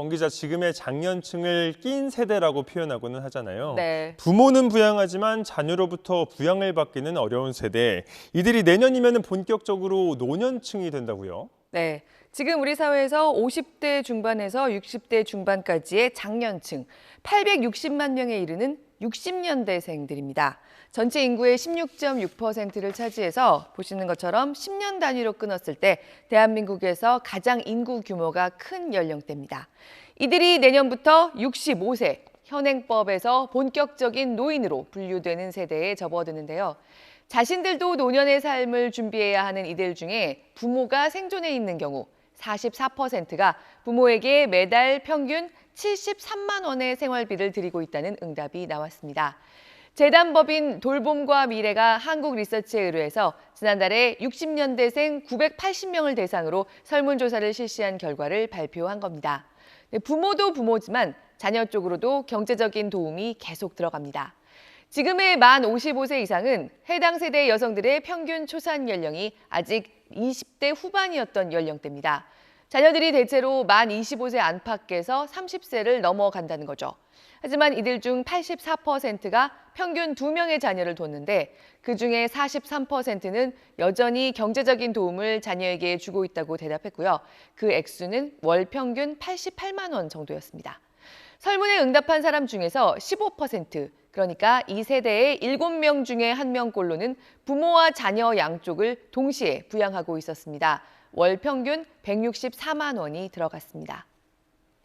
권 기자, 지금의 장년층을 낀 세대라고 표현하고는 하잖아요. 네. 부모는 부양하지만 자녀로부터 부양을 받기는 어려운 세대. 이들이 내년이면 본격적으로 노년층이 된다고요? 네. 지금 우리 사회에서 50대 중반에서 60대 중반까지의 장년층 860만 명에 이르는 60년대생들입니다. 전체 인구의 16.6%를 차지해서 보시는 것처럼 10년 단위로 끊었을 때 대한민국에서 가장 인구 규모가 큰 연령대입니다. 이들이 내년부터 65세, 현행법에서 본격적인 노인으로 분류되는 세대에 접어드는데요. 자신들도 노년의 삶을 준비해야 하는 이들 중에 부모가 생존해 있는 경우 44%가 부모에게 매달 평균 73만 원의 생활비를 드리고 있다는 응답이 나왔습니다. 재단법인 돌봄과 미래가 한국리서치에 의뢰해서 지난달에 60년대생 980명을 대상으로 설문조사를 실시한 결과를 발표한 겁니다. 부모도 부모지만 자녀 쪽으로도 경제적인 도움이 계속 들어갑니다. 지금의 만 55세 이상은 해당 세대 여성들의 평균 초산 연령이 아직 20대 후반이었던 연령대입니다. 자녀들이 대체로 만 25세 안팎에서 30세를 넘어간다는 거죠. 하지만 이들 중 84%가 평균 2명의 자녀를 뒀는데 그중에 43%는 여전히 경제적인 도움을 자녀에게 주고 있다고 대답했고요. 그 액수는 월 평균 88만 원 정도였습니다. 설문에 응답한 사람 중에서 15%, 그러니까 이 세대의 7명 중에 1명꼴로는 부모와 자녀 양쪽을 동시에 부양하고 있었습니다. 월 평균 164만 원이 들어갔습니다.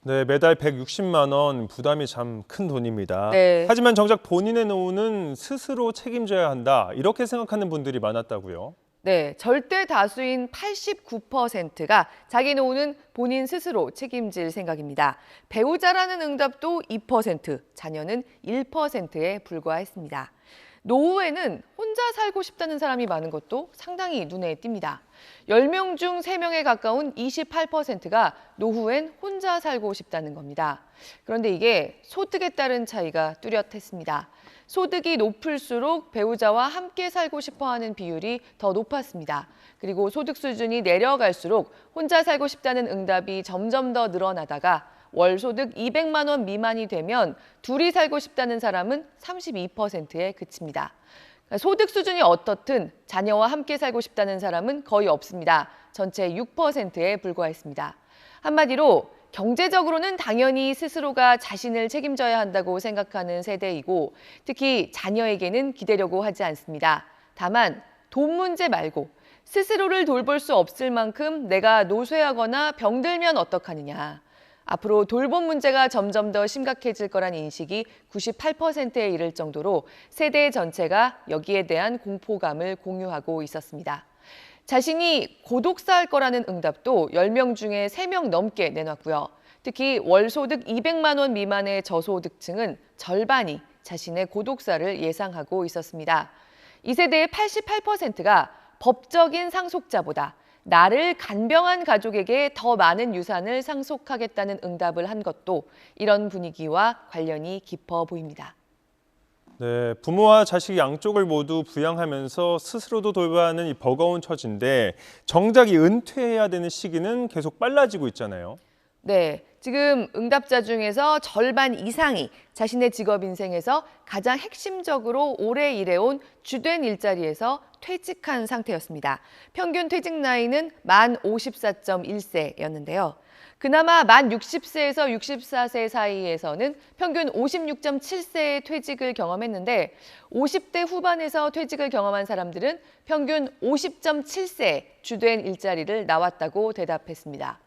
네, 매달 160만 원, 부담이 참 큰 돈입니다. 네. 하지만 정작 본인의 노후는 스스로 책임져야 한다, 이렇게 생각하는 분들이 많았다고요? 네, 절대 다수인 89%가 자기 노후는 본인 스스로 책임질 생각입니다. 배우자라는 응답도 2%, 자녀는 1%에 불과했습니다. 노후에는 혼자 살고 싶다는 사람이 많은 것도 상당히 눈에 띕니다. 10명 중 3명에 가까운 28%가 노후엔 혼자 살고 싶다는 겁니다. 그런데 이게 소득에 따른 차이가 뚜렷했습니다. 소득이 높을수록 배우자와 함께 살고 싶어하는 비율이 더 높았습니다. 그리고 소득 수준이 내려갈수록 혼자 살고 싶다는 응답이 점점 더 늘어나다가 월 소득 200만 원 미만이 되면 둘이 살고 싶다는 사람은 32%에 그칩니다. 소득 수준이 어떻든 자녀와 함께 살고 싶다는 사람은 거의 없습니다. 전체 6%에 불과했습니다. 한마디로 경제적으로는 당연히 스스로가 자신을 책임져야 한다고 생각하는 세대이고 특히 자녀에게는 기대려고 하지 않습니다. 다만 돈 문제 말고 스스로를 돌볼 수 없을 만큼 내가 노쇠하거나 병들면 어떡하느냐. 앞으로 돌봄 문제가 점점 더 심각해질 거란 인식이 98%에 이를 정도로 세대 전체가 여기에 대한 공포감을 공유하고 있었습니다. 자신이 고독사할 거라는 응답도 10명 중에 3명 넘게 내놨고요. 특히 월 소득 200만 원 미만의 저소득층은 절반이 자신의 고독사를 예상하고 있었습니다. 이 세대의 88%가 법적인 상속자보다 나를 간병한 가족에게 더 많은 유산을 상속하겠다는 응답을 한 것도 이런 분위기와 관련이 깊어 보입니다. 네, 부모와 자식 양쪽을 모두 부양하면서 스스로도 돌봐야 하는 이 버거운 처지인데 정작 이 은퇴해야 되는 시기는 계속 빨라지고 있잖아요. 네, 지금 응답자 중에서 절반 이상이 자신의 직업 인생에서 가장 핵심적으로 오래 일해온 주된 일자리에서 퇴직한 상태였습니다. 평균 퇴직 나이는 만 54.1세였는데요. 그나마 만 60세에서 64세 사이에서는 평균 56.7세의 퇴직을 경험했는데 50대 후반에서 퇴직을 경험한 사람들은 평균 50.7세 주된 일자리를 나왔다고 대답했습니다.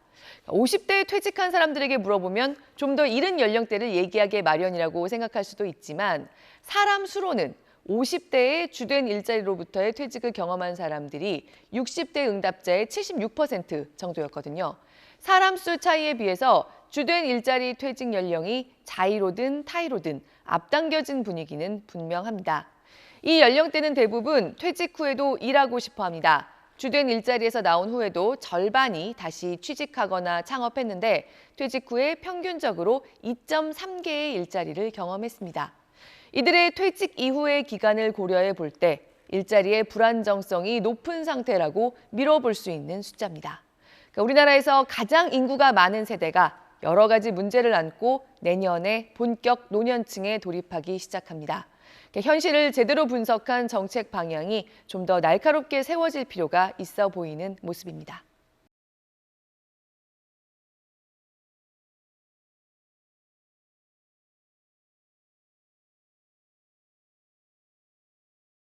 50대에 퇴직한 사람들에게 물어보면 좀 더 이른 연령대를 얘기하기 마련이라고 생각할 수도 있지만 사람 수로는 50대의 주된 일자리로부터의 퇴직을 경험한 사람들이 60대 응답자의 76% 정도였거든요. 사람 수 차이에 비해서 주된 일자리 퇴직 연령이 자의로든 타의로든 앞당겨진 분위기는 분명합니다. 이 연령대는 대부분 퇴직 후에도 일하고 싶어 합니다. 주된 일자리에서 나온 후에도 절반이 다시 취직하거나 창업했는데 퇴직 후에 평균적으로 2.3개의 일자리를 경험했습니다. 이들의 퇴직 이후의 기간을 고려해 볼 때 일자리의 불안정성이 높은 상태라고 미뤄볼 수 있는 숫자입니다. 우리나라에서 가장 인구가 많은 세대가 여러 가지 문제를 안고 내년에 본격 노년층에 돌입하기 시작합니다. 현실을 제대로 분석한 정책 방향이 좀 더 날카롭게 세워질 필요가 있어 보이는 모습입니다.